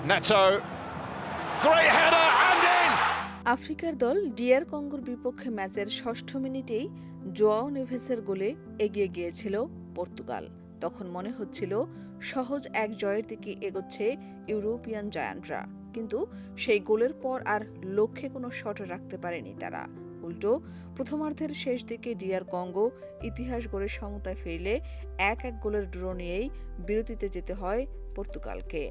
Neto, great header and in! আফ্রিকার দল DR কঙ্গোর বিপক্ষে ম্যাচের ষষ্ঠ মিনিটেই জোয়াও নেভেসের গোলে এগিয়ে গিয়েছিল পর্তুগাল। তখন মনে হচ্ছিল সহজ এক জয়ের দিকে এগোচ্ছে ইউরোপিয়ান জায়ান্টরা, কিন্তু সেই গোলের পর আর লক্ষ্যে কোনো শট রাখতে পারেনি তারা। উল্টো প্রথমার্ধের শেষ দিকে ডিআর কঙ্গো ইতিহাস গড়ে সমতায় ফিরলে 1-1 গোলের ড্র নিয়েই বিরতিতে যেতে হয় পর্তুগালকে।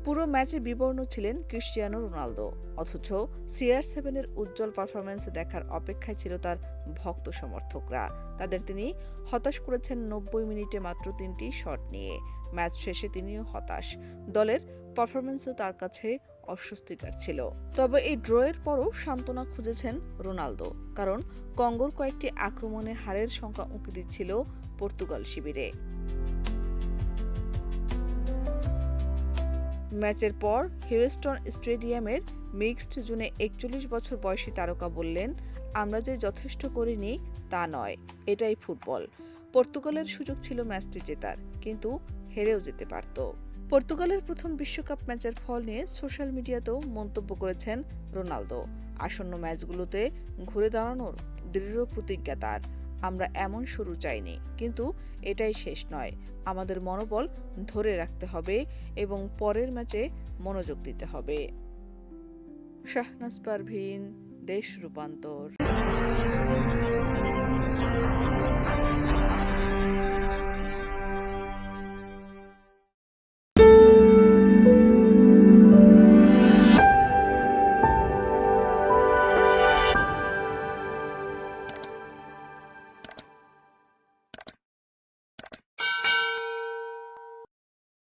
পুরো ম্যাচে বিবর্ণ ছিলেন ক্রিস্টিয়ানো রোনালদো, অথচ CR7-এর উজ্জ্বল পারফরম্যান্স দেখার অপেক্ষায় ছিল তার ভক্ত সমর্থকরা। তাদের তিনি হতাশ করেছেন 90 মিনিটে মাত্র 3টি শট নিয়ে। ম্যাচ শেষে তিনিও হতাশ, দলের পারফরম্যান্সও তার কাছে অস্বস্তিকর ছিল। তবে এই ড্রয়ের পরও সান্ত্বনা খুঁজেছেন রোনালদো, কারণ কঙ্গোর কয়েকটি আক্রমণে হারের সংখ্যা উঁকি দিচ্ছিল পর্তুগাল শিবিরে। ম্যাচের পর হিউস্টন স্টেডিয়ামের মিক্সড জোনে 41 বছর বয়সী তারকা বললেন, আমরা যে যথেষ্ট করিনি তা নয়, এটাই ফুটবল। পর্তুগালের সুযোগ ছিল ম্যাচটি জেতার, কিন্তু হেরেও যেতে পারত। পর্তুগালের প্রথম বিশ্বকাপ ম্যাচের ফল নিয়ে সোশ্যাল মিডিয়াতেও মন্তব্য করেছেন রোনালদো। আসন্ন ম্যাচগুলোতে ঘুরে দাঁড়ানোর দৃঢ় প্রতিজ্ঞা তার। আমরা এমন শুরু চাইনি, কিন্তু এটাই শেষ নয়। আমাদের মনোবল ধরে রাখতে হবে এবং পরের ম্যাচে মনোযোগ দিতে হবে। শাহনাজ পারভীন, দেশ রূপান্তর।